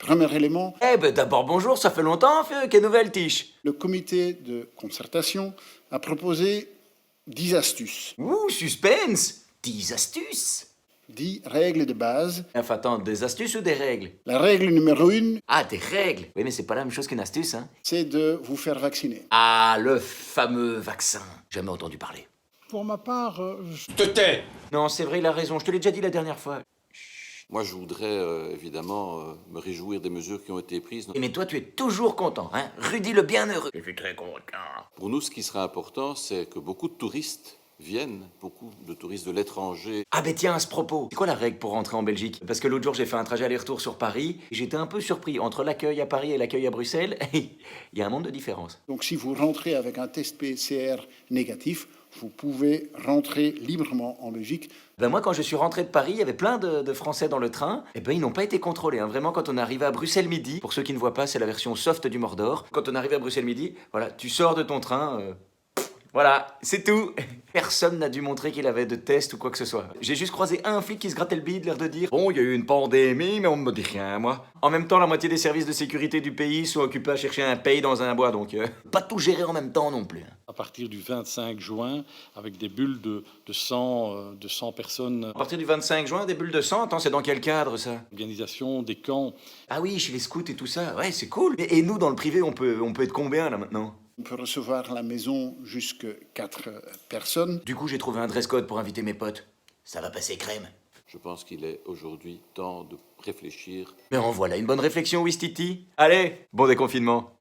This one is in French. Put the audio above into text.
Premier élément, Eh ben d'abord bonjour, ça fait longtemps, feu, quelle nouvelle tiche? le comité de concertation a proposé 10 astuces, Ouh, suspense! 10 astuces! 10 règles de base. Enfin attends, des astuces ou des règles? La règle numéro 1, Ah, des règles! Oui, mais c'est pas la même chose qu'une astuce, hein? c'est de vous faire vacciner. Ah, le fameux vaccin. Jamais entendu parler. Pour ma part, Te tais! Non, c'est vrai, il a raison, je te l'ai déjà dit la dernière fois. Moi, je voudrais évidemment me réjouir des mesures qui ont été prises. Mais toi, tu es toujours content, hein? Rudy le bienheureux. Je suis très content. Pour nous, ce qui sera important, c'est que beaucoup de touristes viennent, beaucoup de touristes de l'étranger. Ah ben tiens, à ce propos, c'est quoi la règle pour rentrer en Belgique? Parce que l'autre jour, j'ai fait un trajet aller-retour sur Paris, et j'étais un peu surpris. Entre l'accueil à Paris et l'accueil à Bruxelles, il y a un monde de différence. Donc si vous rentrez avec un test PCR négatif, vous pouvez rentrer librement en Belgique. Ben moi, quand je suis rentré de Paris, il y avait plein de Français dans le train. Et ben ils n'ont pas été contrôlés. Hein. Vraiment, quand on est arrivé à Bruxelles midi, pour ceux qui ne voient pas, c'est la version soft du Mordor. Quand on est arrivé à Bruxelles midi, voilà, tu sors de ton train. Voilà, c'est tout. Personne n'a dû montrer qu'il avait de test ou quoi que ce soit. J'ai juste croisé un flic qui se grattait le bide, l'air de dire bon, il y a eu une pandémie, mais on me dit rien, moi. En même temps, la moitié des services de sécurité du pays sont occupés à chercher un paye dans un bois, donc pas tout gérer en même temps non plus. à partir du 25 juin, avec des bulles de 100 personnes, À partir du 25 juin, des bulles de sang, attends, c'est dans quel cadre ça? organisation des camps. Ah oui, chez les scouts et tout ça, ouais, c'est cool. Et nous, dans le privé, on peut être combien là maintenant? On peut recevoir à la maison jusque 4 personnes. Du coup, j'ai trouvé un dress code pour inviter mes potes. Ça va passer crème. Je pense qu'il est aujourd'hui temps de réfléchir. Mais en voilà une bonne réflexion, Wistiti. Allez, bon déconfinement.